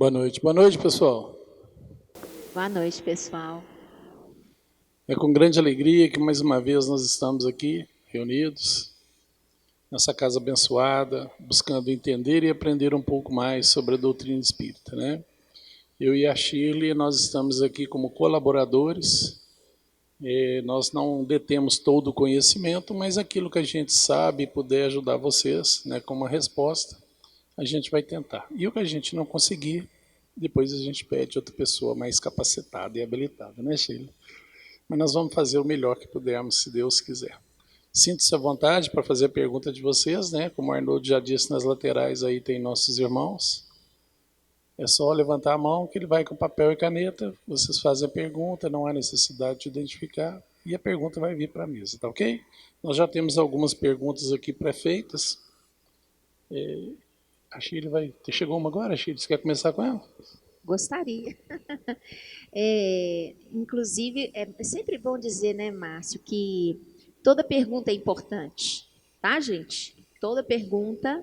Boa noite, pessoal. Boa noite, pessoal. É com grande alegria que mais uma vez nós estamos aqui reunidos nessa casa abençoada, buscando entender e aprender um pouco mais sobre a doutrina espírita, né? Eu e a Shirley, nós estamos aqui como colaboradores. Nós não detemos todo o conhecimento, mas aquilo que a gente sabe e puder ajudar vocês, né, com uma resposta, a gente vai tentar. E o que a gente não conseguir, depois a gente pede outra pessoa mais capacitada e habilitada, né, Sheila? Mas nós vamos fazer o melhor que pudermos, se Deus quiser. Sinta-se à vontade para fazer a pergunta de vocês, né? Como o Arnoldo já disse, nas laterais aí tem nossos irmãos. É só levantar a mão que ele vai com papel e caneta, vocês fazem a pergunta, não há necessidade de identificar e a pergunta vai vir para a mesa, tá ok? Nós já temos algumas perguntas aqui pré-feitas. A Shirley vai... Chegou uma agora, Shirley? Você quer começar com ela? Gostaria. Inclusive, é sempre bom dizer, né, Márcio, que toda pergunta é importante, tá, gente? Toda pergunta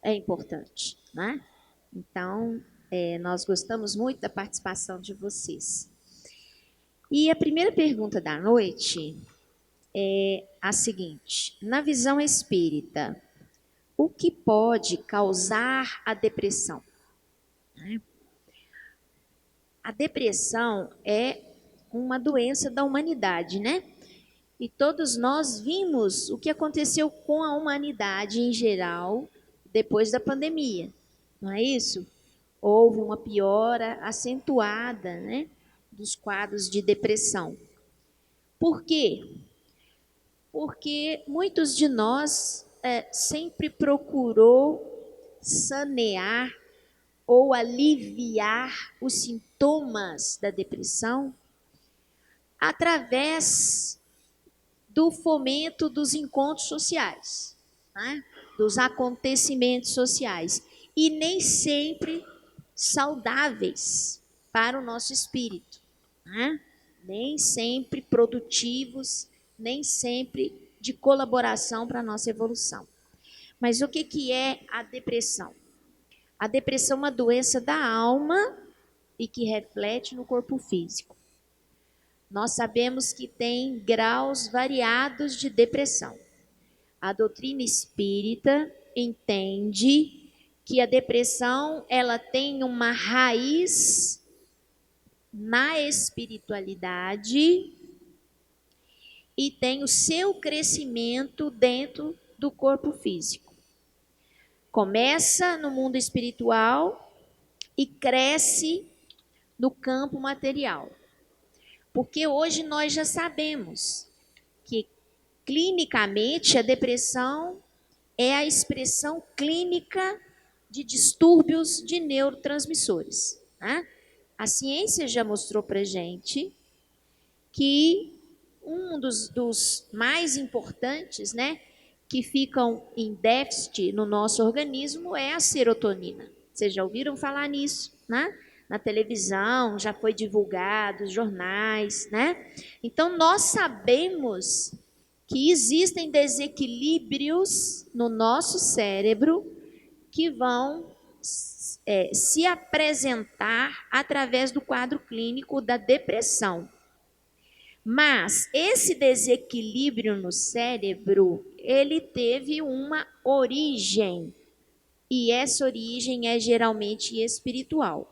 é importante, né? Então, nós gostamos muito da participação de vocês. E a primeira pergunta da noite é a seguinte: na visão espírita, o que pode causar a depressão? A depressão é uma doença da humanidade, né? E todos nós vimos o que aconteceu com a humanidade em geral depois da pandemia, não é isso? Houve uma piora acentuada, né, dos quadros de depressão. Por quê? Porque muitos de nós sempre procurou sanear ou aliviar os sintomas da depressão através do fomento dos encontros sociais, né? Dos acontecimentos sociais, e nem sempre saudáveis para o nosso espírito, né? Nem sempre produtivos, nem sempre de colaboração para a nossa evolução. Mas o que é a depressão? A depressão é uma doença da alma e que reflete no corpo físico. Nós sabemos que tem graus variados de depressão. A doutrina espírita entende que a depressão ela tem uma raiz na espiritualidade e tem o seu crescimento dentro do corpo físico. Começa no mundo espiritual e cresce no campo material. Porque hoje nós já sabemos que clinicamente a depressão é a expressão clínica de distúrbios de neurotransmissores, né? A ciência já mostrou para gente que um dos mais importantes, né, que ficam em déficit no nosso organismo é a serotonina. Vocês já ouviram falar nisso, né? Na televisão, já foi divulgado, os jornais, né? Então, nós sabemos que existem desequilíbrios no nosso cérebro que vão se apresentar através do quadro clínico da depressão. Mas esse desequilíbrio no cérebro, ele teve uma origem, e essa origem é geralmente espiritual.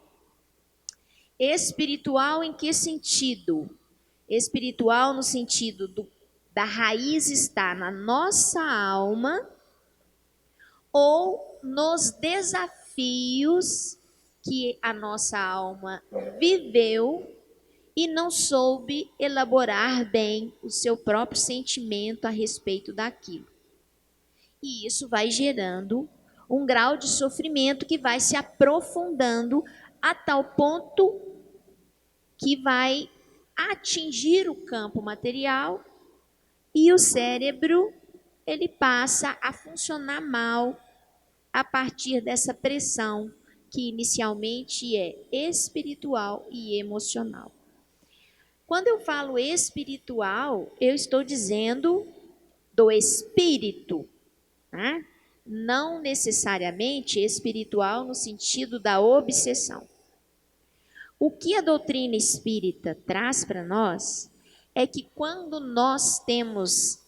Espiritual em que sentido? Espiritual no sentido da raiz estar na nossa alma ou nos desafios que a nossa alma viveu e não soube elaborar bem o seu próprio sentimento a respeito daquilo. E isso vai gerando um grau de sofrimento que vai se aprofundando a tal ponto que vai atingir o campo material e o cérebro ele passa a funcionar mal a partir dessa pressão que inicialmente é espiritual e emocional. Quando eu falo espiritual, eu estou dizendo do espírito, né? Não necessariamente espiritual no sentido da obsessão. O que a doutrina espírita traz para nós é que quando nós temos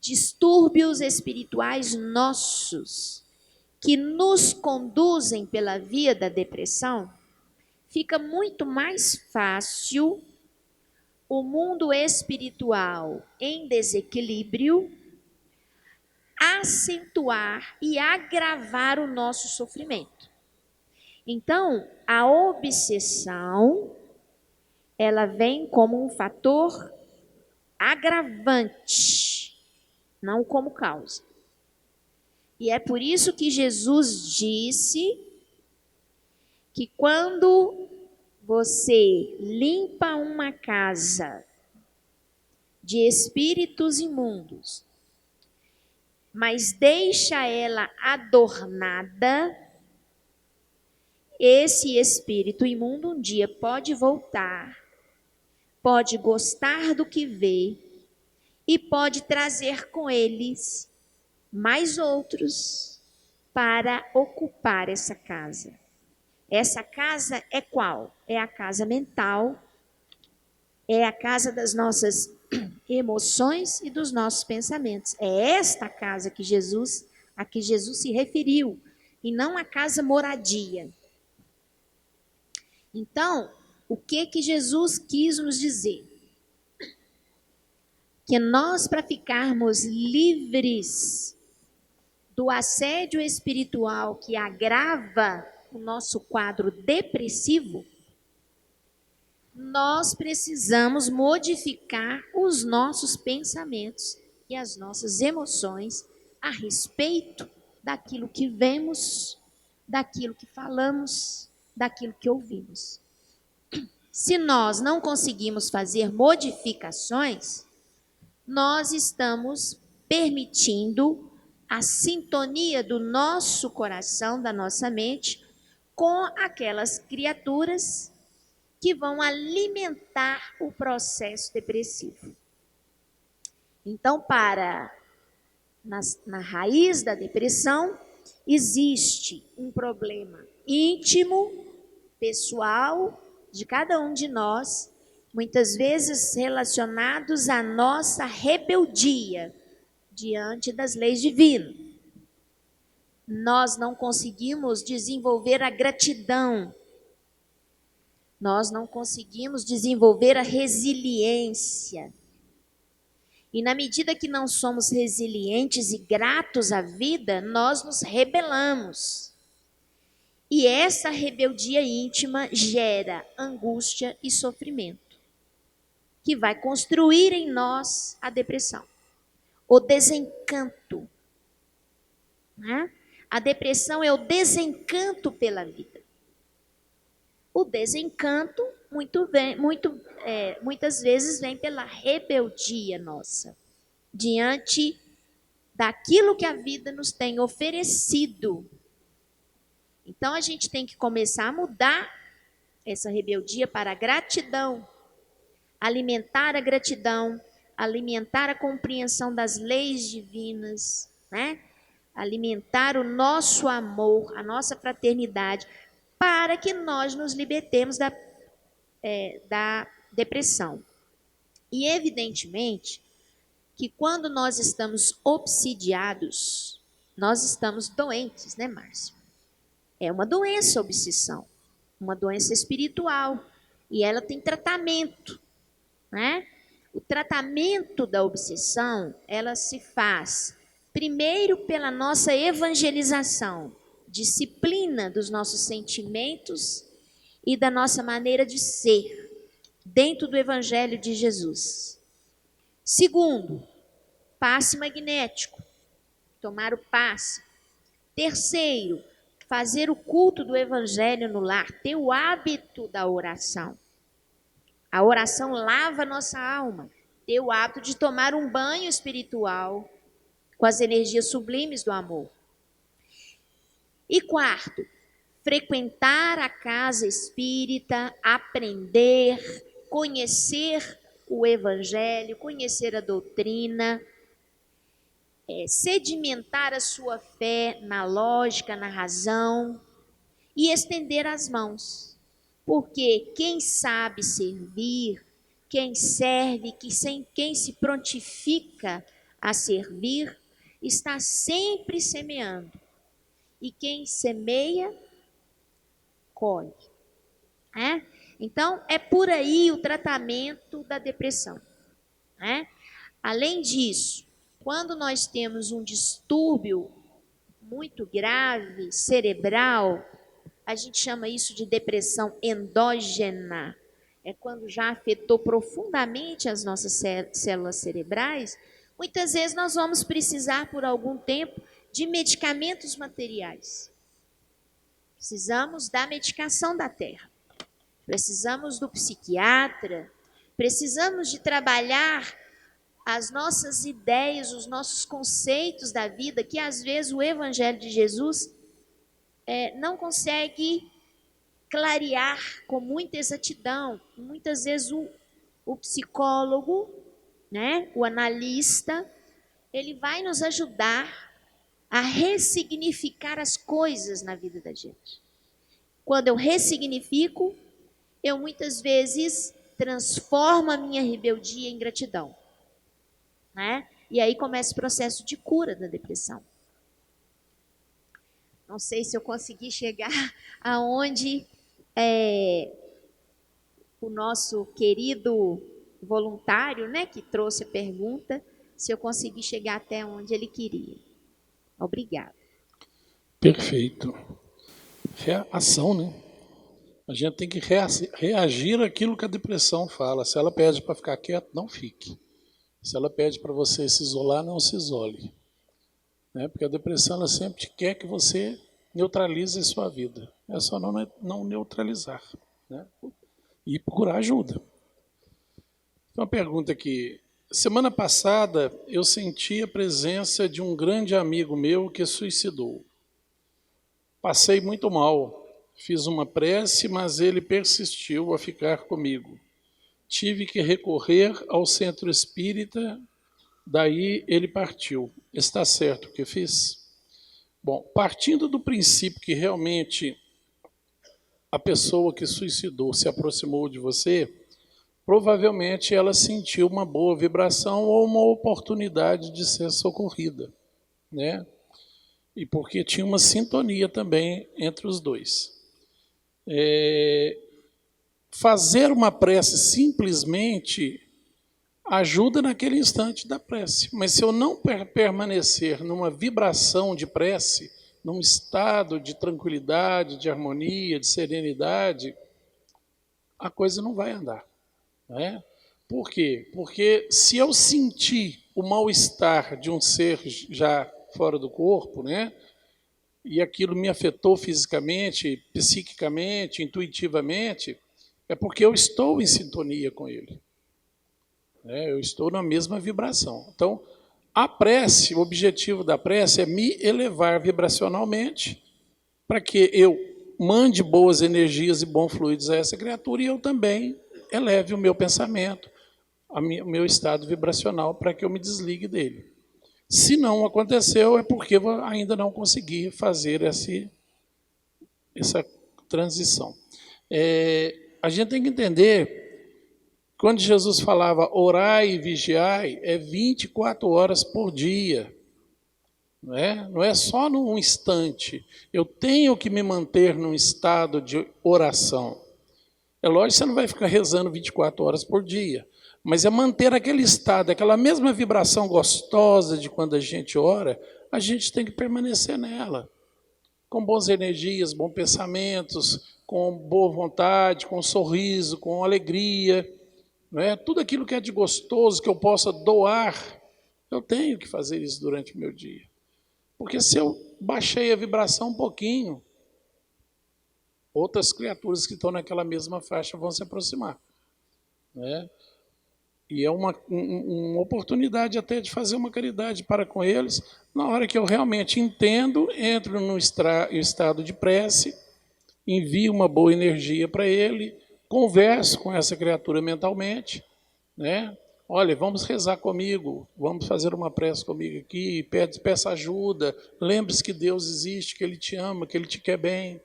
distúrbios espirituais nossos que nos conduzem pela via da depressão, fica muito mais fácil o mundo espiritual em desequilíbrio acentuar e agravar o nosso sofrimento. Então, a obsessão, ela vem como um fator agravante, não como causa. E é por isso que Jesus disse que quando você limpa uma casa de espíritos imundos, mas deixa ela adornada, esse espírito imundo um dia pode voltar, pode gostar do que vê e pode trazer com eles mais outros para ocupar essa casa. Essa casa é qual? É a casa mental, é a casa das nossas emoções e dos nossos pensamentos. É esta casa que a que Jesus se referiu, e não a casa moradia. Então, o que Jesus quis nos dizer? Que nós, para ficarmos livres do assédio espiritual que agrava o nosso quadro depressivo, nós precisamos modificar os nossos pensamentos e as nossas emoções a respeito daquilo que vemos, daquilo que falamos, daquilo que ouvimos. Se nós não conseguimos fazer modificações, nós estamos permitindo a sintonia do nosso coração, da nossa mente, com aquelas criaturas que vão alimentar o processo depressivo. Então, na raiz da depressão, existe um problema íntimo, pessoal, de cada um de nós, muitas vezes relacionados à nossa rebeldia diante das leis divinas. Nós não conseguimos desenvolver a gratidão, nós não conseguimos desenvolver a resiliência. E na medida que não somos resilientes e gratos à vida, nós nos rebelamos. E essa rebeldia íntima gera angústia e sofrimento, que vai construir em nós a depressão, o desencanto. Né? A depressão é o desencanto pela vida. O desencanto muitas vezes vem pela rebeldia nossa, diante daquilo que a vida nos tem oferecido. Então a gente tem que começar a mudar essa rebeldia para a gratidão, alimentar a gratidão, alimentar a compreensão das leis divinas, né? Alimentar o nosso amor, a nossa fraternidade, para que nós nos libertemos da depressão. E evidentemente que quando nós estamos obsidiados, nós estamos doentes, né, Márcio? É uma doença a obsessão, uma doença espiritual, e ela tem tratamento, né? O tratamento da obsessão, ela se faz primeiro pela nossa evangelização, disciplina dos nossos sentimentos e da nossa maneira de ser dentro do Evangelho de Jesus. Segundo, passe magnético, tomar o passe. Terceiro, fazer o culto do Evangelho no lar, ter o hábito da oração. A oração lava a nossa alma, ter o hábito de tomar um banho espiritual com as energias sublimes do amor. E quarto, frequentar a casa espírita, aprender, conhecer o Evangelho, conhecer a doutrina, sedimentar a sua fé na lógica, na razão e estender as mãos. Porque quem sabe servir, quem serve, quem se prontifica a servir, está sempre semeando. E quem semeia, colhe. Né? Então, é por aí o tratamento da depressão. Né? Além disso, quando nós temos um distúrbio muito grave, cerebral, a gente chama isso de depressão endógena. É quando já afetou profundamente as nossas células cerebrais. Muitas vezes nós vamos precisar, por algum tempo, de medicamentos materiais. Precisamos da medicação da terra. Precisamos do psiquiatra. Precisamos de trabalhar as nossas ideias, os nossos conceitos da vida, que às vezes o Evangelho de Jesus não consegue clarear com muita exatidão. Muitas vezes o psicólogo, né, o analista, ele vai nos ajudar a ressignificar as coisas na vida da gente. Quando eu ressignifico, eu muitas vezes transformo a minha rebeldia em gratidão. Né? E aí começa o processo de cura da depressão. Não sei se eu consegui chegar aonde o nosso querido voluntário, né, que trouxe a pergunta, se eu consegui chegar até onde ele queria. Obrigada. Perfeito. Ação, né? A gente tem que reagir àquilo que a depressão fala. Se ela pede para ficar quieto, não fique. Se ela pede para você se isolar, não se isole. Né? Porque a depressão ela sempre quer que você neutralize a sua vida. É só não neutralizar. Né? E procurar ajuda. Tem uma pergunta aqui. Semana passada, eu senti a presença de um grande amigo meu que suicidou. Passei muito mal. Fiz uma prece, mas ele persistiu a ficar comigo. Tive que recorrer ao centro espírita, daí ele partiu. Está certo o que fiz? Bom, partindo do princípio que realmente a pessoa que suicidou se aproximou de você, provavelmente ela sentiu uma boa vibração ou uma oportunidade de ser socorrida, né? E porque tinha uma sintonia também entre os dois. Fazer uma prece simplesmente ajuda naquele instante da prece. Mas se eu não permanecer numa vibração de prece, num estado de tranquilidade, de harmonia, de serenidade, a coisa não vai andar. Né? Por quê? Porque se eu sentir o mal-estar de um ser já fora do corpo, né? E aquilo me afetou fisicamente, psiquicamente, intuitivamente, é porque eu estou em sintonia com ele. Eu estou na mesma vibração. Então, a prece, o objetivo da prece é me elevar vibracionalmente para que eu mande boas energias e bons fluidos a essa criatura e eu também eleve o meu pensamento, o meu estado vibracional para que eu me desligue dele. Se não aconteceu, é porque eu ainda não consegui fazer essa transição. A gente tem que entender, quando Jesus falava orai e vigiai, é 24 horas por dia. Não é só num instante. Eu tenho que me manter num estado de oração. É lógico que você não vai ficar rezando 24 horas por dia, mas é manter aquele estado, aquela mesma vibração gostosa de quando a gente ora, a gente tem que permanecer nela. Com boas energias, bons pensamentos, com boa vontade, com sorriso, com alegria. Tudo aquilo que é de gostoso, que eu possa doar, eu tenho que fazer isso durante o meu dia. Porque se eu baixei a vibração um pouquinho, outras criaturas que estão naquela mesma faixa vão se aproximar. E é uma oportunidade até de fazer uma caridade para com eles, na hora que eu realmente entendo, entro no estado de prece, envio uma boa energia para ele, converso com essa criatura mentalmente, Olha, vamos rezar comigo, vamos fazer uma prece comigo aqui, peça ajuda, lembre-se que Deus existe, que Ele te ama, que Ele te quer bem.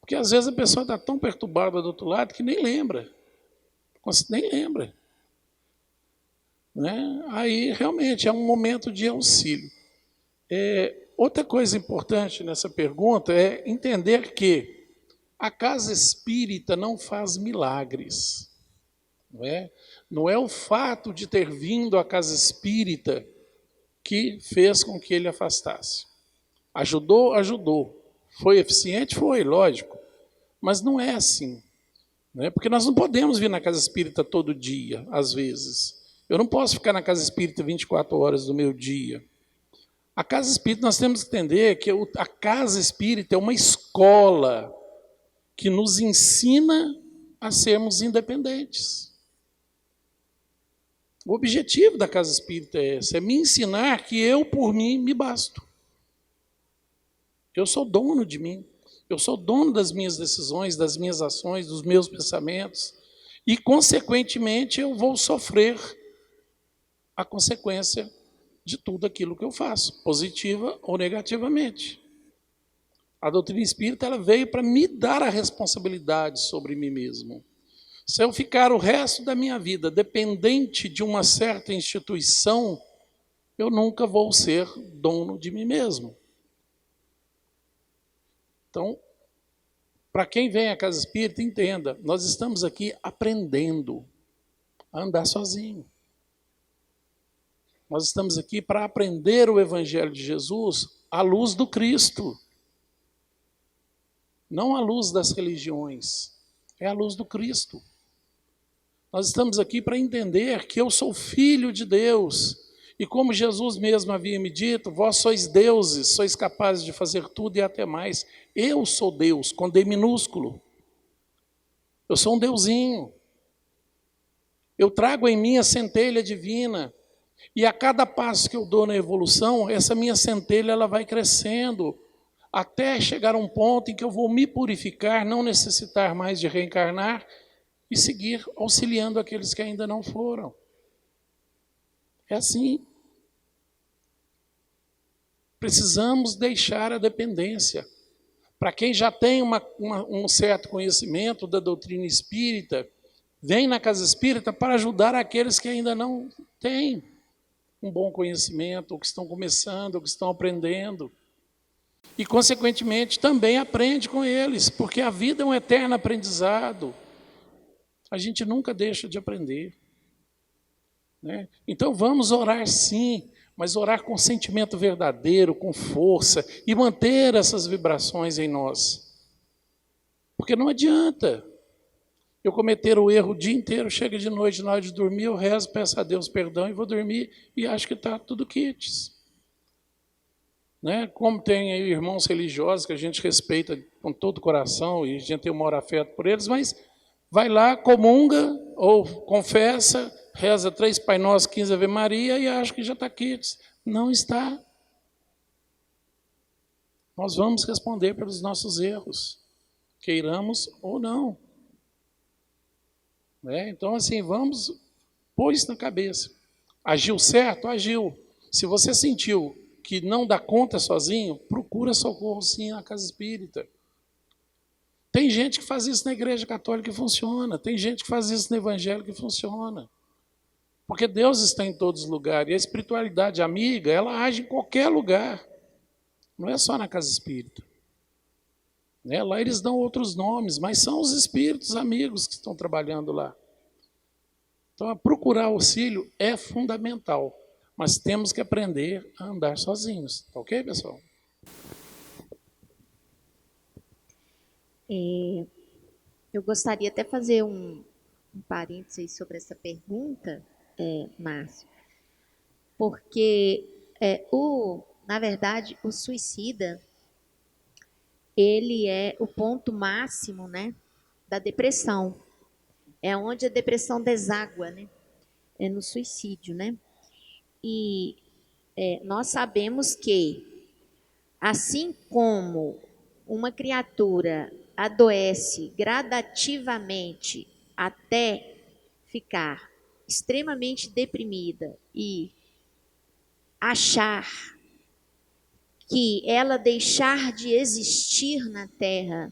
Porque às vezes a pessoa está tão perturbada do outro lado que nem lembra. Nem lembra. Né? Aí realmente é um momento de auxílio. Outra coisa importante nessa pergunta é entender que a casa espírita não faz milagres. Não é o fato de ter vindo à casa espírita que fez com que ele afastasse. Ajudou? Ajudou. Foi eficiente? Foi, lógico. Mas não é assim. Né? Porque nós não podemos vir na casa espírita todo dia, às vezes. Eu não posso ficar na casa espírita 24 horas do meu dia. A casa espírita, nós temos que entender que a casa espírita é uma escola que nos ensina a sermos independentes. O objetivo da casa espírita é esse, é me ensinar que eu, por mim, me basto. Eu sou dono de mim. Eu sou dono das minhas decisões, das minhas ações, dos meus pensamentos. E, consequentemente, eu vou sofrer a consequência de tudo aquilo que eu faço, positiva ou negativamente. A doutrina espírita ela veio para me dar a responsabilidade sobre mim mesmo. Se eu ficar o resto da minha vida dependente de uma certa instituição, eu nunca vou ser dono de mim mesmo. Então, para quem vem à casa espírita, entenda, nós estamos aqui aprendendo a andar sozinho. Nós estamos aqui para aprender o Evangelho de Jesus à luz do Cristo. Não à luz das religiões, é à luz do Cristo. Nós estamos aqui para entender que eu sou filho de Deus. E como Jesus mesmo havia me dito, vós sois deuses, sois capazes de fazer tudo e até mais. Eu sou Deus, com D minúsculo. Eu sou um deusinho. Eu trago em mim a centelha divina. E a cada passo que eu dou na evolução, essa minha centelha ela vai crescendo, até chegar a um ponto em que eu vou me purificar, não necessitar mais de reencarnar e seguir auxiliando aqueles que ainda não foram. É assim. Precisamos deixar a dependência. Para quem já tem um certo conhecimento da doutrina espírita, vem na casa espírita para ajudar aqueles que ainda não têm um bom conhecimento, ou que estão começando, ou que estão aprendendo. E, consequentemente, também aprende com eles, porque a vida é um eterno aprendizado. A gente nunca deixa de aprender. Né? Então, vamos orar sim, mas orar com sentimento verdadeiro, com força, e manter essas vibrações em nós. Porque não adianta eu cometer o erro o dia inteiro, chega de noite, na hora de dormir, eu rezo, peço a Deus perdão e vou dormir e acho que está tudo quites. Né? Como tem aí irmãos religiosos que a gente respeita com todo o coração e a gente tem o maior afeto por eles, mas vai lá, comunga ou confessa, reza 3 Pai Nosso, 15 Ave Maria e acha que já está quites. Não está. Nós vamos responder pelos nossos erros, queiramos ou não. Então, assim, vamos pôr isso na cabeça. Agiu certo? Agiu. Se você sentiu que não dá conta sozinho, procura socorro sim na casa espírita. Tem gente que faz isso na igreja católica e funciona. Tem gente que faz isso no evangelho que funciona. Porque Deus está em todos os lugares. E a espiritualidade amiga, ela age em qualquer lugar. Não é só na casa espírita. Lá eles dão outros nomes, mas são os espíritos amigos que estão trabalhando lá. Então, procurar auxílio é fundamental, mas temos que aprender a andar sozinhos. Tá ok, pessoal? Eu gostaria até fazer um parênteses sobre essa pergunta, Márcio, porque na verdade o suicida ele é o ponto máximo, né, da depressão. É onde a depressão deságua, né? É no suicídio, né? E nós sabemos que, assim como uma criatura adoece gradativamente até ficar extremamente deprimida e achar que ela deixar de existir na Terra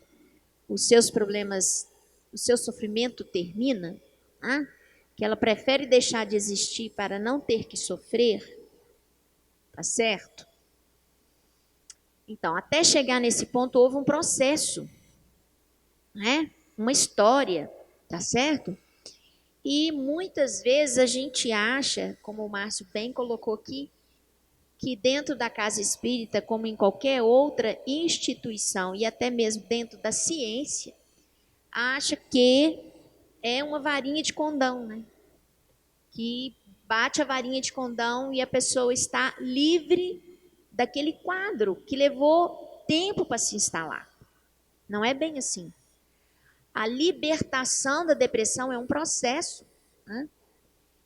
os seus problemas, o seu sofrimento termina, né? Que ela prefere deixar de existir para não ter que sofrer, tá certo? Então, até chegar nesse ponto, houve um processo, né? Uma história, tá certo? E muitas vezes a gente acha, como o Márcio bem colocou aqui, que dentro da casa espírita, como em qualquer outra instituição e até mesmo dentro da ciência, acha que é uma varinha de condão, né? Que bate a varinha de condão e a pessoa está livre daquele quadro que levou tempo para se instalar. Não é bem assim. A libertação da depressão é um processo, né?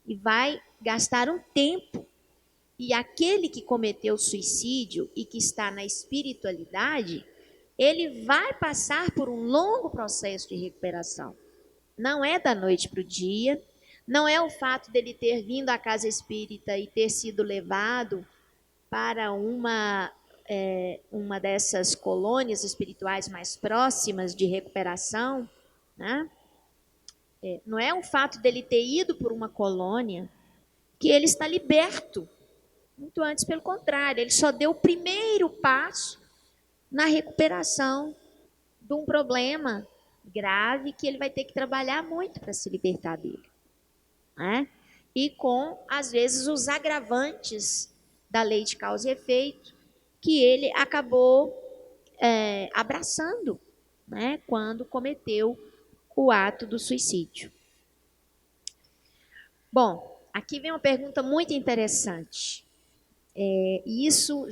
E vai gastar um tempo. E aquele que cometeu suicídio e que está na espiritualidade, ele vai passar por um longo processo de recuperação. Não é da noite para o dia, não é o fato dele ter vindo à casa espírita e ter sido levado para uma dessas colônias espirituais mais próximas de recuperação, né? Não é o fato dele ter ido por uma colônia que ele está liberto. Muito antes, pelo contrário, ele só deu o primeiro passo na recuperação de um problema grave que ele vai ter que trabalhar muito para se libertar dele, né? E com, às vezes, os agravantes da lei de causa e efeito que ele acabou abraçando, né, quando cometeu o ato do suicídio. Bom, aqui vem uma pergunta muito interessante. Isso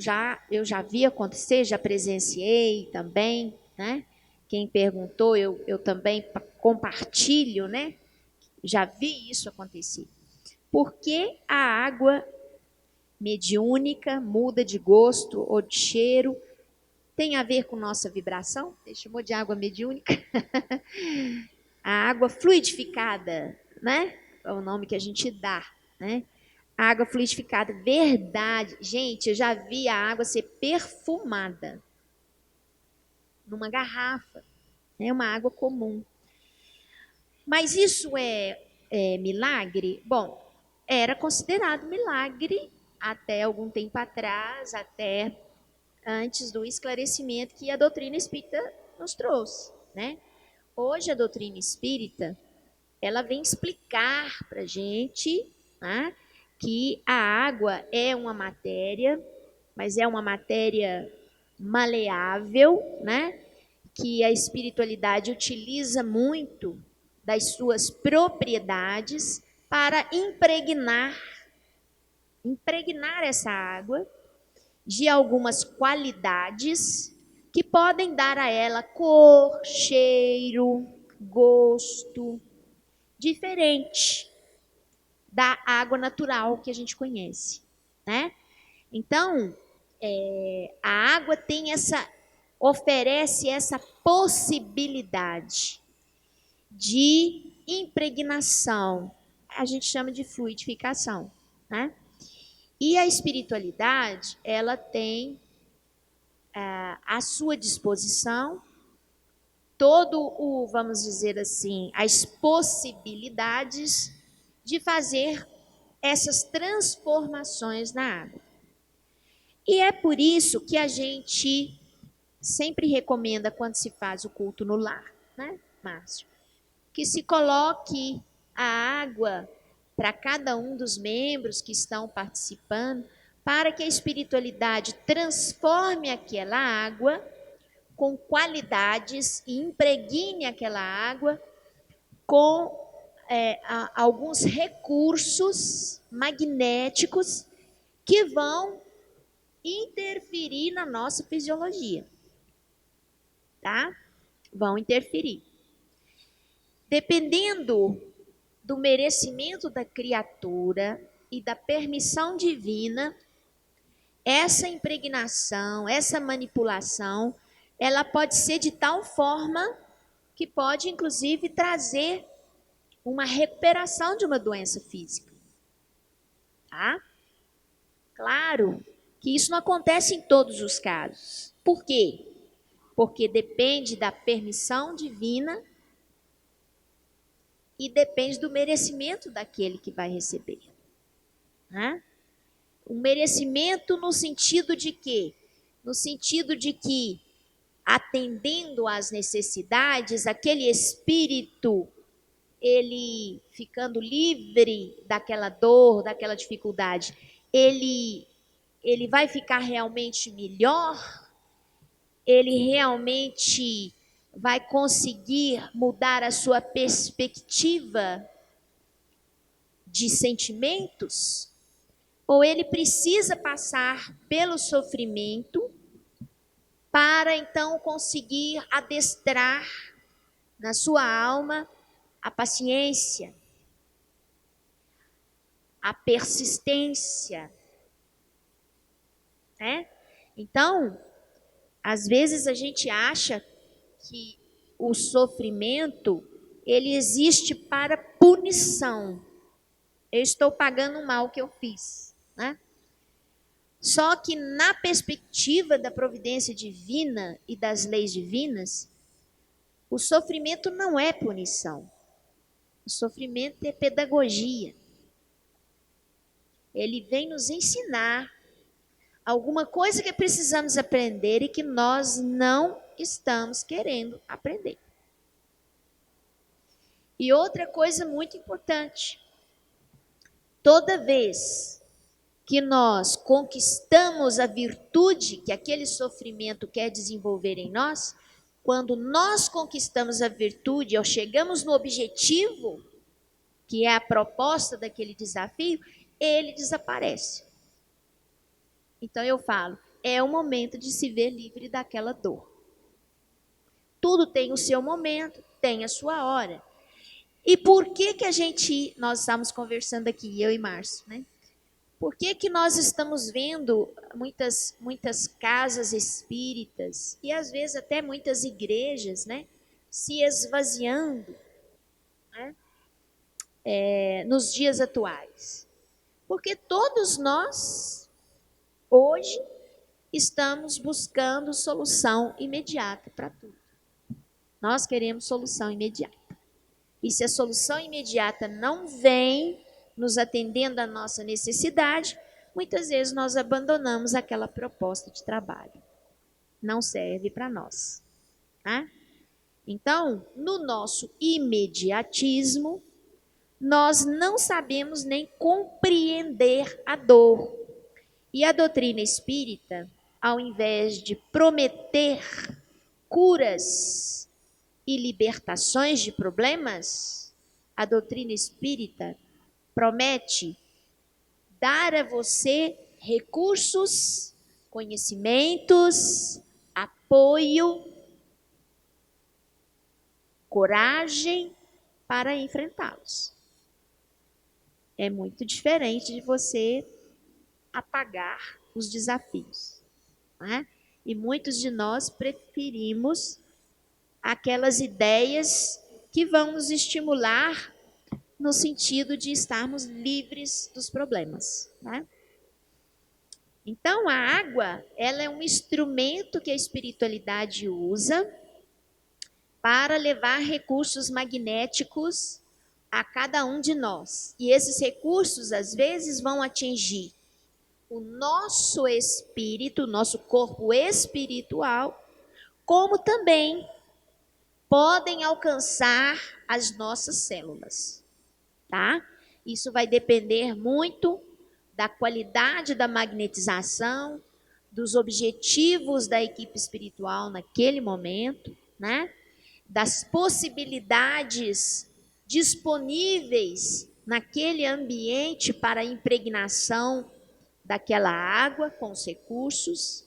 eu já vi acontecer, já presenciei também, né? Quem perguntou, eu também compartilho, né? Já vi isso acontecer. Por que a água mediúnica muda de gosto ou de cheiro? Tem a ver com nossa vibração? Ele chamou de água mediúnica. A água fluidificada, né? É o nome que a gente dá, né? Água fluidificada, verdade. Gente, eu já vi a água ser perfumada numa garrafa. É uma água comum. Mas isso é milagre? Bom, era considerado milagre até algum tempo atrás, até antes do esclarecimento que a doutrina espírita nos trouxe, né? Hoje a doutrina espírita, ela vem explicar para a gente, né, que a água é uma matéria, mas é uma matéria maleável, né, que a espiritualidade utiliza muito das suas propriedades para impregnar essa água de algumas qualidades que podem dar a ela cor, cheiro, gosto, diferente da água natural que a gente conhece, né? Então, a água oferece essa possibilidade de impregnação, a gente chama de fluidificação, né? E a espiritualidade, ela tem à sua disposição vamos dizer assim, as possibilidades de fazer essas transformações na água. E é por isso que a gente sempre recomenda, quando se faz o culto no lar, né, Márcio? Que se coloque a água para cada um dos membros que estão participando, para que a espiritualidade transforme aquela água com qualidades e impregne aquela água com alguns recursos magnéticos que vão interferir na nossa fisiologia, tá? Vão interferir. Dependendo do merecimento da criatura e da permissão divina, essa impregnação, essa manipulação, ela pode ser de tal forma que pode, inclusive, trazer uma recuperação de uma doença física. Tá? Claro que isso não acontece em todos os casos. Por quê? porque depende da permissão divina e depende do merecimento daquele que vai receber. Né? O merecimento no sentido de quê? No sentido de que, atendendo às necessidades, aquele espírito, ele ficando livre daquela dor, daquela dificuldade, ele vai ficar realmente melhor? Ele realmente vai conseguir mudar a sua perspectiva de sentimentos? Ou ele precisa passar pelo sofrimento para então conseguir adestrar na sua alma a paciência, a persistência, né? Então, às vezes a gente acha que o sofrimento ele existe para punição. Eu estou pagando o mal que eu fiz, né? Só que na perspectiva da providência divina e das leis divinas, o sofrimento não é punição. O sofrimento é pedagogia. Ele vem nos ensinar alguma coisa que precisamos aprender e que nós não estamos querendo aprender. E outra coisa muito importante, toda vez que nós conquistamos a virtude que aquele sofrimento quer desenvolver em nós, quando nós conquistamos a virtude ou chegamos no objetivo, que é a proposta daquele desafio, ele desaparece. Então eu falo, é o momento de se ver livre daquela dor. Tudo tem o seu momento, tem a sua hora. E por que nós estamos conversando aqui, eu e Márcio, né? Por que nós estamos vendo muitas casas espíritas e às vezes até muitas igrejas, né, se esvaziando, né, nos dias atuais? Porque todos nós, hoje, estamos buscando solução imediata para tudo. Nós queremos solução imediata. E se a solução imediata não vem nos atendendo à nossa necessidade, muitas vezes nós abandonamos aquela proposta de trabalho. Não serve para nós. Tá? Então, no nosso imediatismo, nós não sabemos nem compreender a dor. E a doutrina espírita, ao invés de prometer curas e libertações de problemas, a doutrina espírita promete dar a você recursos, conhecimentos, apoio, coragem para enfrentá-los. É muito diferente de você apagar os desafios, né? E muitos de nós preferimos aquelas ideias que vão nos estimular no sentido de estarmos livres dos problemas, né? Então, a água, ela é um instrumento que a espiritualidade usa para levar recursos magnéticos a cada um de nós. E esses recursos, às vezes, vão atingir o nosso espírito, o nosso corpo espiritual, como também podem alcançar as nossas células, tá? Isso vai depender muito da qualidade da magnetização, dos objetivos da equipe espiritual naquele momento, né? Das possibilidades disponíveis naquele ambiente para a impregnação daquela água com os recursos.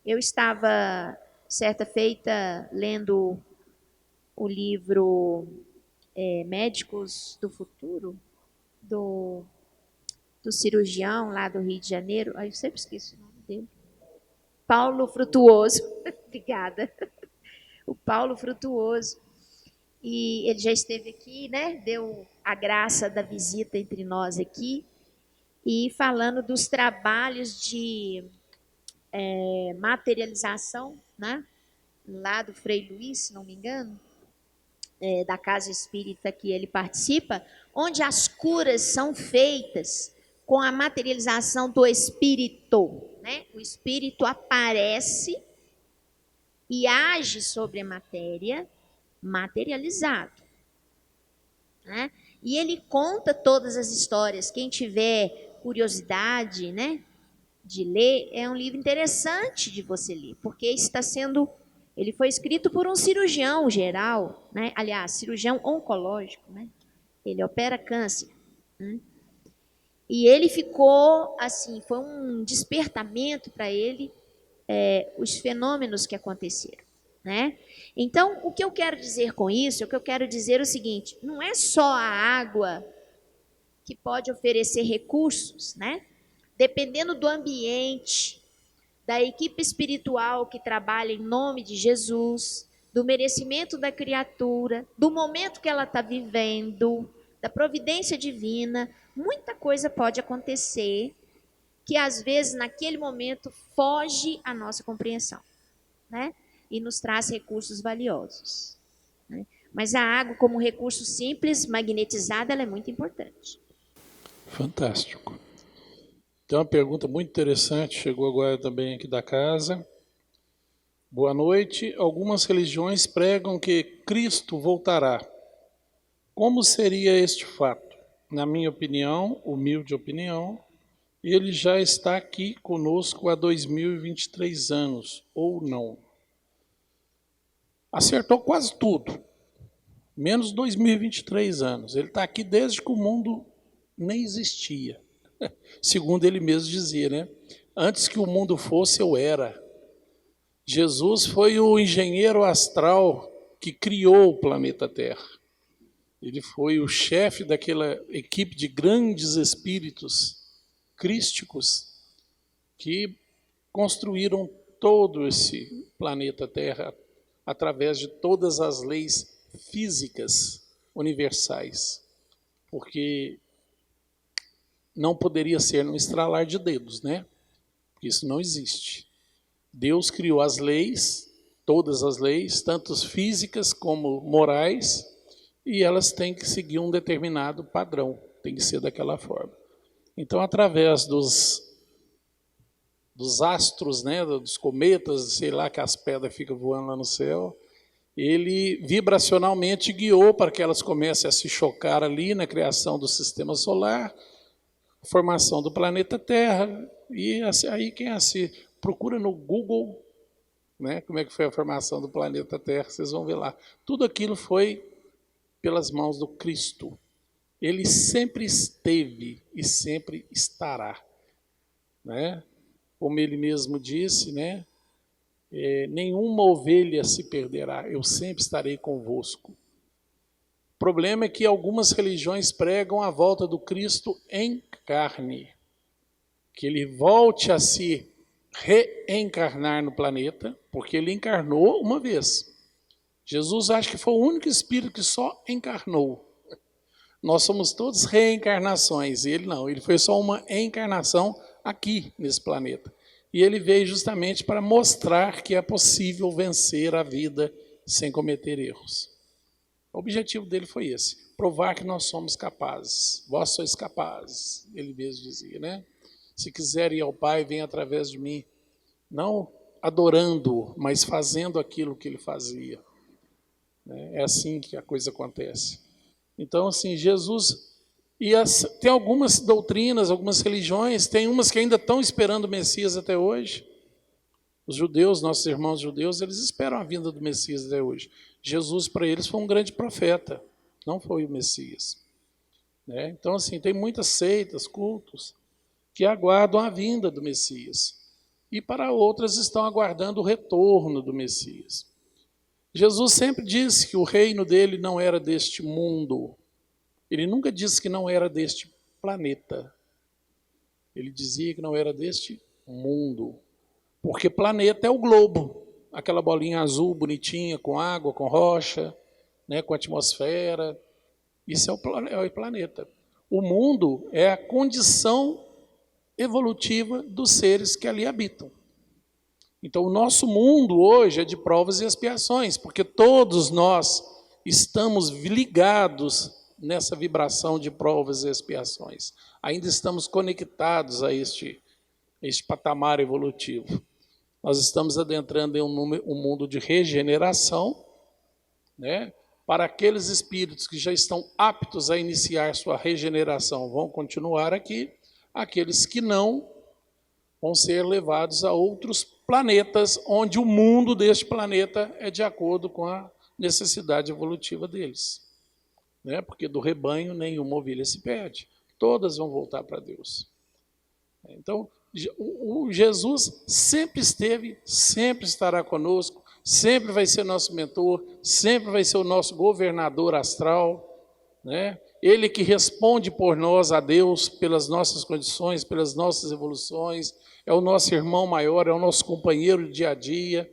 Eu estava, certa feita, lendo o livro Médicos do Futuro, do cirurgião lá do Rio de Janeiro. Eu sempre esqueço o nome dele. Paulo Frutuoso. Obrigada. O Paulo Frutuoso. E ele já esteve aqui, né? Deu a graça da visita entre nós aqui. E falando dos trabalhos de materialização, né? lá do Frei Luiz, se não me engano, da casa espírita que ele participa, onde as curas são feitas com a materialização do espírito, né? O espírito aparece e age sobre a matéria materializado, né? E ele conta todas as histórias. Quem tiver curiosidade, né, de ler, é um livro interessante de você ler, porque ele foi escrito por um cirurgião geral, né? Aliás, cirurgião oncológico, né? Ele opera câncer, né? E ele ficou assim, foi um despertamento para ele, os fenômenos que aconteceram, né? Então, o que eu quero dizer com isso, o que eu quero dizer é o seguinte: não é só a água que pode oferecer recursos, né? Dependendo do ambiente, da equipe espiritual que trabalha em nome de Jesus, do merecimento da criatura, do momento que ela está vivendo, da providência divina, muita coisa pode acontecer que às vezes naquele momento foge à nossa compreensão, né? E nos traz recursos valiosos, né? Mas a água, como recurso simples, magnetizada, ela é muito importante. Fantástico. Tem uma pergunta muito interessante, chegou agora também aqui da casa. Boa noite. Algumas religiões pregam que Cristo voltará. Como seria este fato? Na minha opinião, humilde opinião, ele já está aqui conosco há 2023 anos, ou não? Acertou quase tudo, menos 2023 anos. Ele está aqui desde que o mundo nem existia. Segundo ele mesmo dizia, né? Antes que o mundo fosse, eu era. Jesus foi o engenheiro astral que criou o planeta Terra. Ele foi o chefe daquela equipe de grandes espíritos crísticos que construíram todo esse planeta Terra através de todas as leis físicas universais. Porque não poderia ser num estralar de dedos, né? Porque isso não existe. Deus criou as leis, todas as leis, tanto físicas como morais, e elas têm que seguir um determinado padrão, tem que ser daquela forma. Então, através dos astros, né, dos cometas, sei lá, que as pedras ficam voando lá no céu, ele vibracionalmente guiou para que elas comecem a se chocar ali na criação do sistema solar, formação do planeta Terra, e aí quem assim, procura no Google, né, como é que foi a formação do planeta Terra, vocês vão ver lá. Tudo aquilo foi pelas mãos do Cristo. Ele sempre esteve e sempre estará, né? Como ele mesmo disse, né? Nenhuma ovelha se perderá, eu sempre estarei convosco. O problema é que algumas religiões pregam a volta do Cristo em carne, que ele volte a se reencarnar no planeta, porque ele encarnou uma vez. Jesus acho que foi o único espírito que só encarnou. Nós somos todos reencarnações, e ele não, ele foi só uma encarnação aqui nesse planeta. E ele veio justamente para mostrar que é possível vencer a vida sem cometer erros. O objetivo dele foi esse, provar que nós somos capazes. Vós sois capazes, ele mesmo dizia, né? Se quiser ir ao Pai, vem através de mim. Não adorando, mas fazendo aquilo que ele fazia. É assim que a coisa acontece. Então, assim, Jesus... tem algumas doutrinas, algumas religiões, tem umas que ainda estão esperando o Messias até hoje. Os judeus, nossos irmãos judeus, eles esperam a vinda do Messias até hoje. Jesus, para eles, foi um grande profeta, não foi o Messias. Né? Então, assim, tem muitas seitas, cultos, que aguardam a vinda do Messias. E para outras estão aguardando o retorno do Messias. Jesus sempre disse que o reino dele não era deste mundo. Ele nunca disse que não era deste planeta. Ele dizia que não era deste mundo. Porque planeta é o globo, aquela bolinha azul bonitinha, com água, com rocha, né, com atmosfera. Isso é o planeta. O mundo é a condição evolutiva dos seres que ali habitam. Então, o nosso mundo hoje é de provas e expiações, porque todos nós estamos ligados nessa vibração de provas e expiações. Ainda estamos conectados a este patamar evolutivo. Nós estamos adentrando em um mundo de regeneração, né? Para aqueles espíritos que já estão aptos a iniciar sua regeneração, vão continuar aqui. Aqueles que não, vão ser levados a outros planetas, onde o mundo deste planeta é de acordo com a necessidade evolutiva deles. Né? Porque do rebanho nenhuma ovelha se perde. Todas vão voltar para Deus. Então, o Jesus sempre esteve, sempre estará conosco, sempre vai ser nosso mentor, sempre vai ser o nosso governador astral, né? Ele que responde por nós a Deus, pelas nossas condições, pelas nossas evoluções, é o nosso irmão maior, é o nosso companheiro de dia a dia,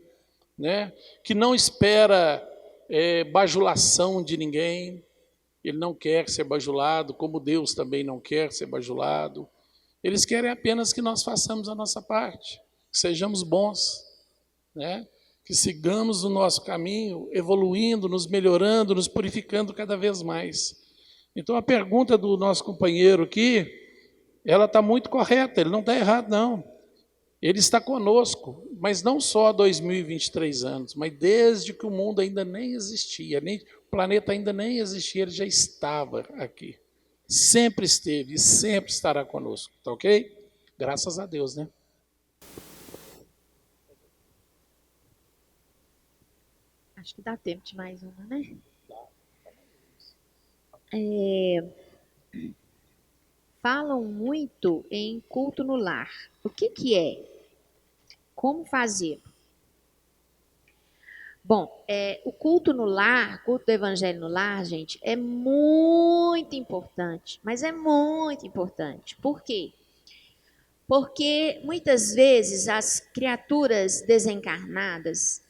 né? Que não espera bajulação de ninguém, ele não quer ser bajulado, como Deus também não quer ser bajulado. Eles querem apenas que nós façamos a nossa parte, que sejamos bons, né? Que sigamos o nosso caminho, evoluindo, nos melhorando, nos purificando cada vez mais. Então, a pergunta do nosso companheiro aqui, ela está muito correta, ele não está errado, não. Ele está conosco, mas não só há 2023 anos, mas desde que o mundo ainda nem existia, o planeta ainda nem existia, ele já estava aqui. Sempre esteve e sempre estará conosco, tá ok? Graças a Deus, né? Acho que dá tempo de mais uma, né? Falam muito em culto no lar. O que é? Como fazer? Bom, o culto no lar, culto do evangelho no lar, gente, é muito importante, mas é muito importante. Por quê? Porque muitas vezes as criaturas desencarnadas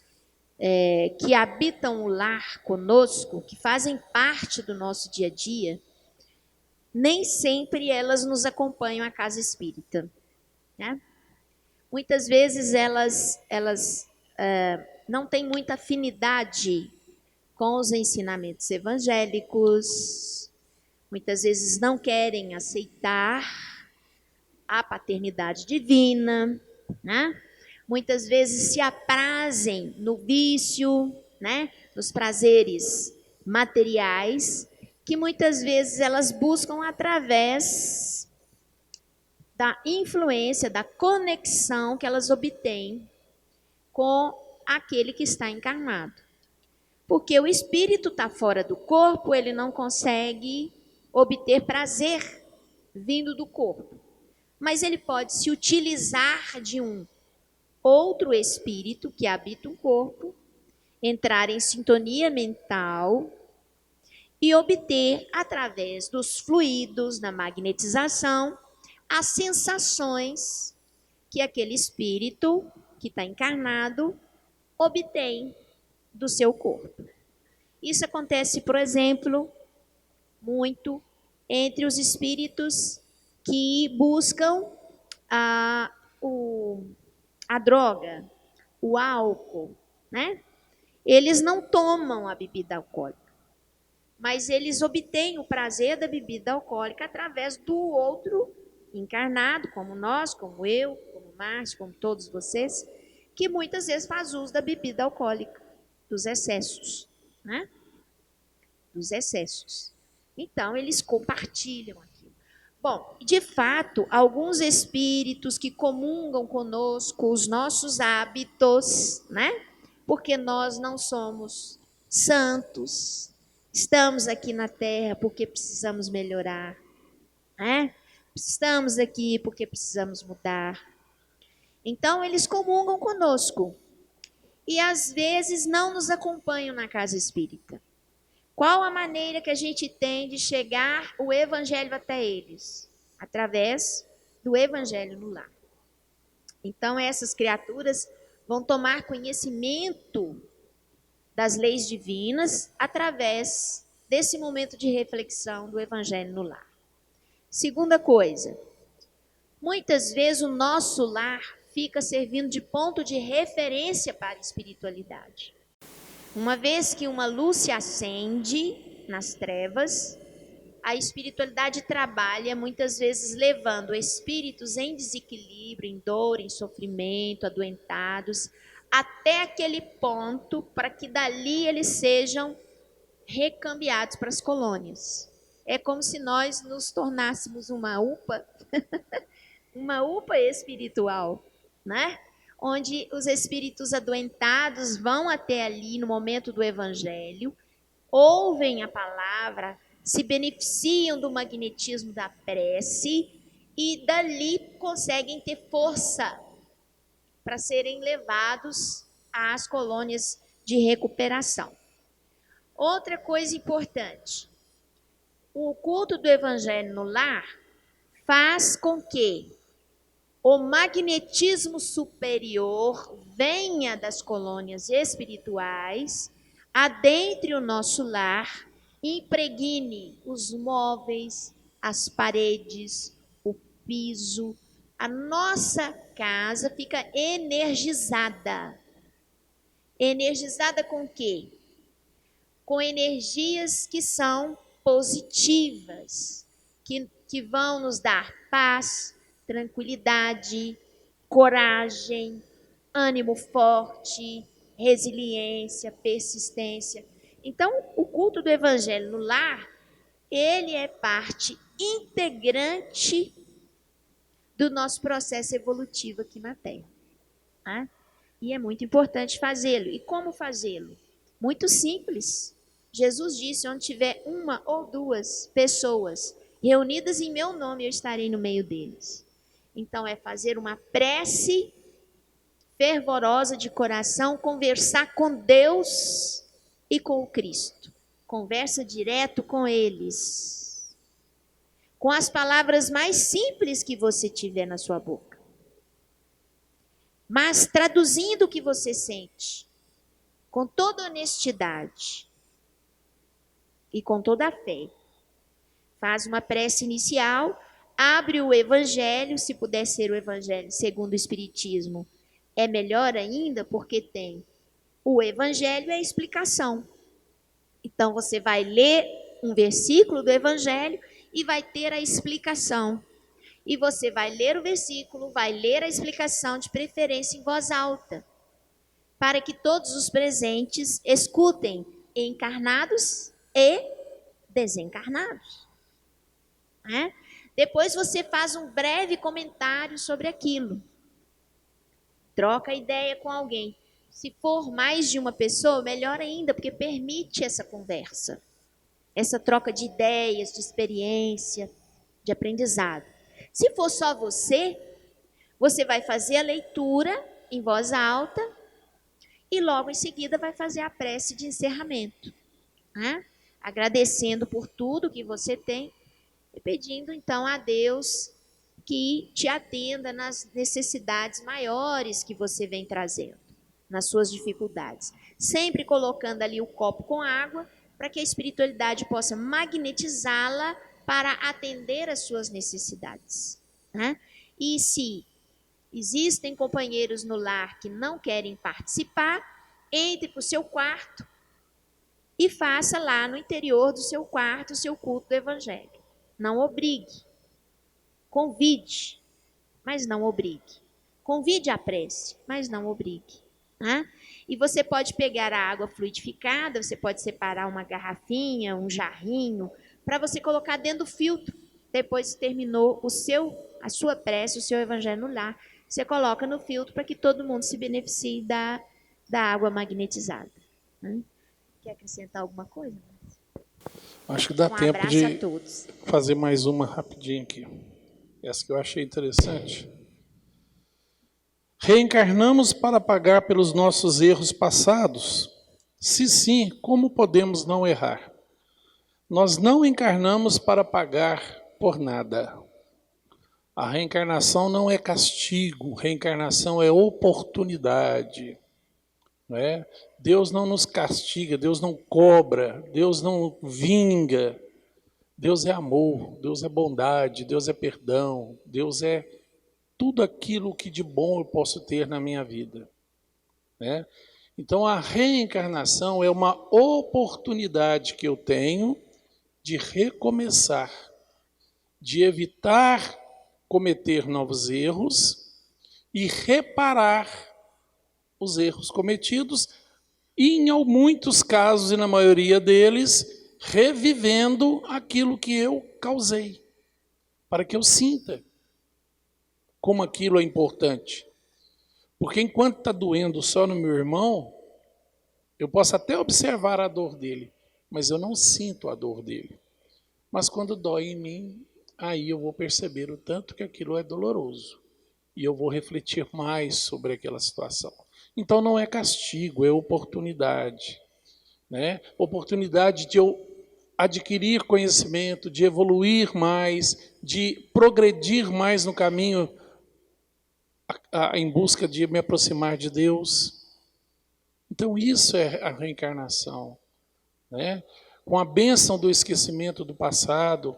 que habitam o lar conosco, que fazem parte do nosso dia a dia, nem sempre elas nos acompanham à casa espírita, né? Muitas vezes elas não têm muita afinidade com os ensinamentos evangélicos, muitas vezes não querem aceitar a paternidade divina, né? Muitas vezes se aprazem no vício, né? Nos prazeres materiais, que muitas vezes elas buscam através da influência, da conexão que elas obtêm com aquele que está encarnado. Porque o espírito está fora do corpo, ele não consegue obter prazer vindo do corpo. Mas ele pode se utilizar de um outro espírito que habita um corpo, entrar em sintonia mental e obter, através dos fluidos, da magnetização, as sensações que aquele espírito que está encarnado obtém do seu corpo. Isso acontece, por exemplo, muito entre os espíritos que buscam a droga, o álcool, né? Eles não tomam a bebida alcoólica, mas eles obtêm o prazer da bebida alcoólica através do outro encarnado, como nós, como eu, como Márcio, como todos vocês, que muitas vezes faz uso da bebida alcoólica, dos excessos, né? Dos excessos. Então, eles compartilham aquilo. Bom, de fato, alguns espíritos que comungam conosco os nossos hábitos, né? Porque nós não somos santos, estamos aqui na Terra porque precisamos melhorar, né? Estamos aqui porque precisamos mudar. Então, eles comungam conosco e às vezes não nos acompanham na casa espírita. Qual a maneira que a gente tem de chegar o evangelho até eles? Através do evangelho no lar. Então, essas criaturas vão tomar conhecimento das leis divinas através desse momento de reflexão do evangelho no lar. Segunda coisa, muitas vezes o nosso lar fica servindo de ponto de referência para a espiritualidade. Uma vez que uma luz se acende nas trevas, a espiritualidade trabalha muitas vezes levando espíritos em desequilíbrio, em dor, em sofrimento, adoentados, até aquele ponto para que dali eles sejam recambiados para as colônias. É como se nós nos tornássemos uma UPA, uma UPA espiritual, né? Onde os espíritos adoentados vão até ali no momento do evangelho, ouvem a palavra, se beneficiam do magnetismo da prece e dali conseguem ter força para serem levados às colônias de recuperação. Outra coisa importante, o culto do evangelho no lar faz com que o magnetismo superior venha das colônias espirituais, adentre o nosso lar, impregne os móveis, as paredes, o piso. A nossa casa fica energizada. Energizada com o quê? Com energias que são positivas, que vão nos dar paz, tranquilidade, coragem, ânimo forte, resiliência, persistência. Então, o culto do evangelho no lar, ele é parte integrante do nosso processo evolutivo aqui na Terra. Tá? E é muito importante fazê-lo. E como fazê-lo? Muito simples. Jesus disse, onde tiver uma ou duas pessoas reunidas em meu nome, eu estarei no meio deles. Então, é fazer uma prece fervorosa de coração, conversar com Deus e com o Cristo. Conversa direto com eles. Com as palavras mais simples que você tiver na sua boca. Mas traduzindo o que você sente. Com toda honestidade. E com toda a fé. Faz uma prece inicial, abre o evangelho, se puder ser o evangelho segundo o Espiritismo, é melhor ainda, porque tem o evangelho e a explicação. Então, você vai ler um versículo do evangelho e vai ter a explicação. E você vai ler o versículo, vai ler a explicação, de preferência em voz alta, para que todos os presentes escutem, encarnados e desencarnados. Né? Depois você faz um breve comentário sobre aquilo. Troca ideia com alguém. Se for mais de uma pessoa, melhor ainda, porque permite essa conversa. Essa troca de ideias, de experiência, de aprendizado. Se for só você, você vai fazer a leitura em voz alta e logo em seguida vai fazer a prece de encerramento. Né? Agradecendo por tudo que você tem e pedindo então a Deus que te atenda nas necessidades maiores que você vem trazendo, nas suas dificuldades. Sempre colocando ali o copo com água, para que a espiritualidade possa magnetizá-la para atender às suas necessidades. Né? E se existem companheiros no lar que não querem participar, entre para o seu quarto e faça lá no interior do seu quarto o seu culto do evangelho. Não obrigue. Convide, mas não obrigue. Convide a prece, mas não obrigue. Né? E você pode pegar a água fluidificada, você pode separar uma garrafinha, um jarrinho, para você colocar dentro do filtro. Depois que terminou a sua prece, o seu evangelho no lar, você coloca no filtro para que todo mundo se beneficie da água magnetizada. Né? Quer acrescentar alguma coisa? Acho que dá tempo de A todos. fazer mais uma rapidinho aqui. Essa que eu achei interessante. Reencarnamos para pagar pelos nossos erros passados? Se sim, como podemos não errar? Nós não encarnamos para pagar por nada. A reencarnação não é castigo, reencarnação é oportunidade. Não é? Deus não nos castiga, Deus não cobra, Deus não vinga. Deus é amor, Deus é bondade, Deus é perdão, Deus é tudo aquilo que de bom eu posso ter na minha vida, né? Então, a reencarnação é uma oportunidade que eu tenho de recomeçar, de evitar cometer novos erros e reparar os erros cometidos, e em muitos casos, e na maioria deles, revivendo aquilo que eu causei, para que eu sinta como aquilo é importante. Porque enquanto está doendo só no meu irmão, eu posso até observar a dor dele, mas eu não sinto a dor dele. Mas quando dói em mim, aí eu vou perceber o tanto que aquilo é doloroso. E eu vou refletir mais sobre aquela situação. Então não é castigo, é oportunidade, né? Oportunidade de eu adquirir conhecimento, de evoluir mais, de progredir mais no caminho em busca de me aproximar de Deus. Então isso é a reencarnação, né? Com a bênção do esquecimento do passado,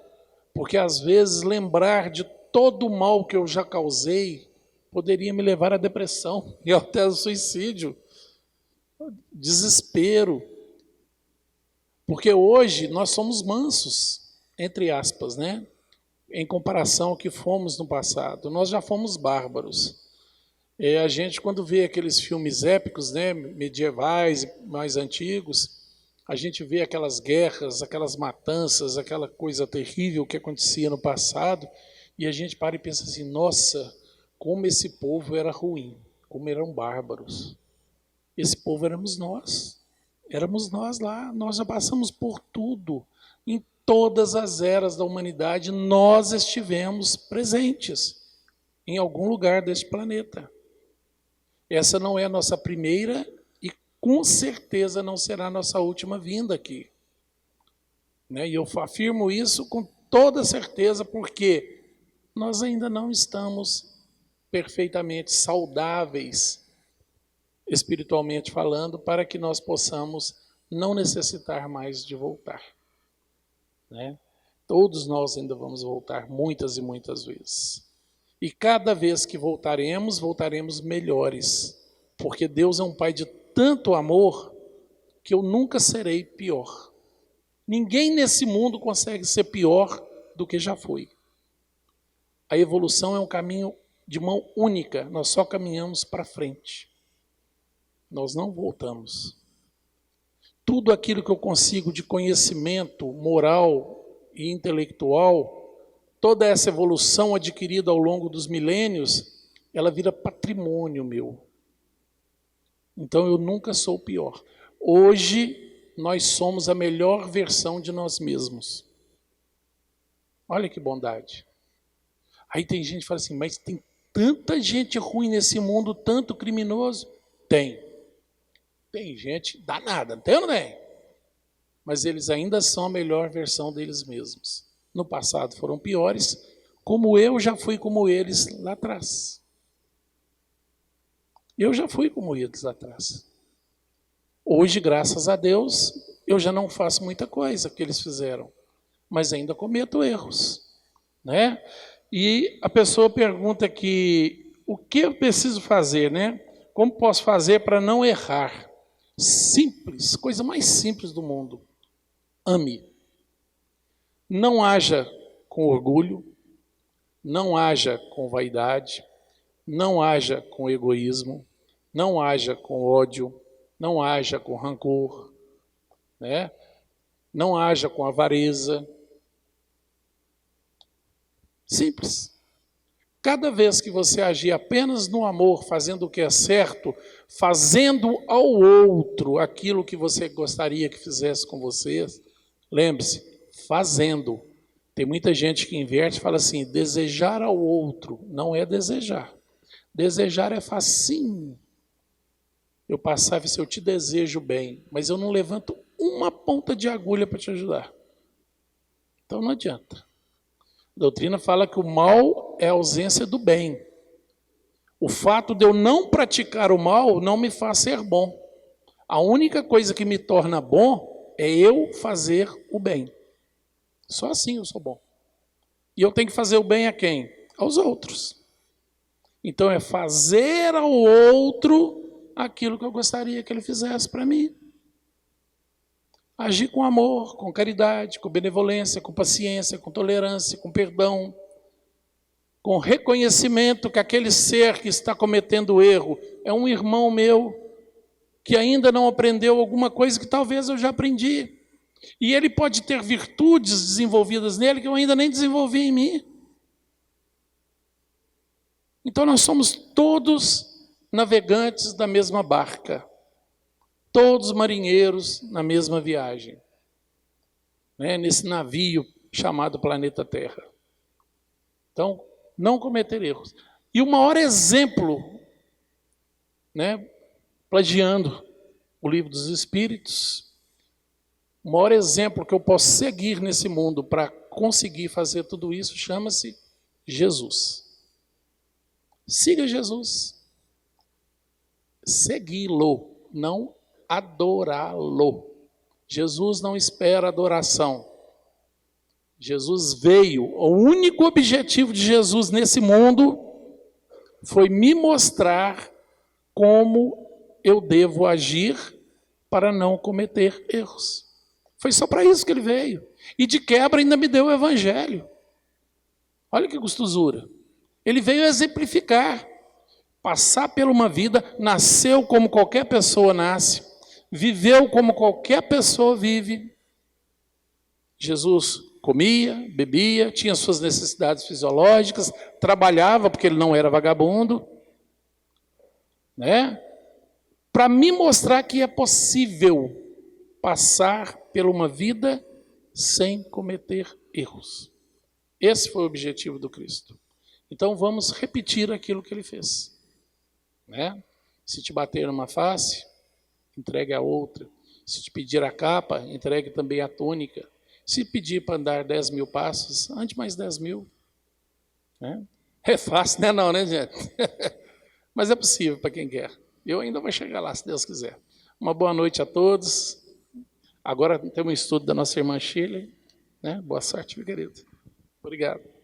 porque às vezes lembrar de todo o mal que eu já causei poderia me levar à depressão e até ao suicídio, desespero. Porque hoje nós somos mansos, entre aspas, né? Em comparação ao que fomos no passado. Nós já fomos bárbaros. A gente, quando vê aqueles filmes épicos, né, medievais, mais antigos, a gente vê aquelas guerras, aquelas matanças, aquela coisa terrível que acontecia no passado, e a gente para e pensa assim, nossa, como esse povo era ruim, como eram bárbaros. Esse povo éramos nós lá, nós já passamos por tudo. Em todas as eras da humanidade, nós estivemos presentes em algum lugar deste planeta. Essa não é a nossa primeira e com certeza não será a nossa última vinda aqui. Né? E eu afirmo isso com toda certeza porque nós ainda não estamos perfeitamente saudáveis, espiritualmente falando, para que nós possamos não necessitar mais de voltar. Né? Todos nós ainda vamos voltar muitas e muitas vezes. E cada vez que voltaremos, voltaremos melhores. Porque Deus é um Pai de tanto amor que eu nunca serei pior. Ninguém nesse mundo consegue ser pior do que já foi. A evolução é um caminho de mão única. Nós só caminhamos para frente. Nós não voltamos. Tudo aquilo que eu consigo de conhecimento moral e intelectual, toda essa evolução adquirida ao longo dos milênios, ela vira patrimônio meu. Então eu nunca sou pior. Hoje nós somos a melhor versão de nós mesmos. Olha que bondade. Aí tem gente que fala assim, mas tem tanta gente ruim nesse mundo, tanto criminoso. Tem. Tem gente danada, não tem ou não tem? Mas eles ainda são a melhor versão deles mesmos. No passado foram piores, como eu já fui como eles lá atrás. Eu já fui como eles lá atrás. Hoje, graças a Deus, eu já não faço muita coisa que eles fizeram, mas ainda cometo erros, né? E a pessoa pergunta aqui, o que eu preciso fazer, né? Como posso fazer para não errar? Simples, coisa mais simples do mundo. Ame. Não haja com orgulho, não haja com vaidade, não haja com egoísmo, não haja com ódio, não haja com rancor, né? Não haja com avareza. Simples. Cada vez que você agir apenas no amor, fazendo o que é certo, fazendo ao outro aquilo que você gostaria que fizesse com você, lembre-se, fazendo. Tem muita gente que inverte e fala assim, desejar ao outro não é desejar. Desejar é facinho. Eu passava e disse, eu te desejo bem, mas eu não levanto uma ponta de agulha para te ajudar. Então não adianta. A doutrina fala que o mal é a ausência do bem. O fato de eu não praticar o mal não me faz ser bom. A única coisa que me torna bom é eu fazer o bem. Só assim eu sou bom. E eu tenho que fazer o bem a quem? Aos outros. Então é fazer ao outro aquilo que eu gostaria que ele fizesse para mim. Agir com amor, com caridade, com benevolência, com paciência, com tolerância, com perdão, com reconhecimento que aquele ser que está cometendo erro é um irmão meu, que ainda não aprendeu alguma coisa que talvez eu já aprendi. E ele pode ter virtudes desenvolvidas nele que eu ainda nem desenvolvi em mim. Então nós somos todos navegantes da mesma barca. Todos marinheiros na mesma viagem. Né? Nesse navio chamado planeta Terra. Então, não cometer erros. E o maior exemplo, né, plagiando o Livro dos Espíritos, o maior exemplo que eu posso seguir nesse mundo para conseguir fazer tudo isso chama-se Jesus. Siga Jesus. Segui-lo, não adorá-lo. Jesus não espera adoração. Jesus veio, o único objetivo de Jesus nesse mundo foi me mostrar como eu devo agir para não cometer erros. Foi só para isso que ele veio. E de quebra ainda me deu o evangelho. Olha que gostosura. Ele veio exemplificar, passar por uma vida, nasceu como qualquer pessoa nasce, viveu como qualquer pessoa vive. Jesus comia, bebia, tinha suas necessidades fisiológicas, trabalhava porque ele não era vagabundo, né? Para me mostrar que é possível passar por uma vida sem cometer erros. Esse foi o objetivo do Cristo. Então vamos repetir aquilo que ele fez, né? Se te bater numa face, entregue a outra. Se te pedir a capa, entregue também a túnica. Se pedir para andar 10 mil passos, ande mais 10 mil. Né? É fácil, né? Não, né, gente? Mas é possível para quem quer. Eu ainda vou chegar lá, se Deus quiser. Uma boa noite a todos. Agora temos um estudo da nossa irmã Shirley. Né? Boa sorte, meu querido. Obrigado.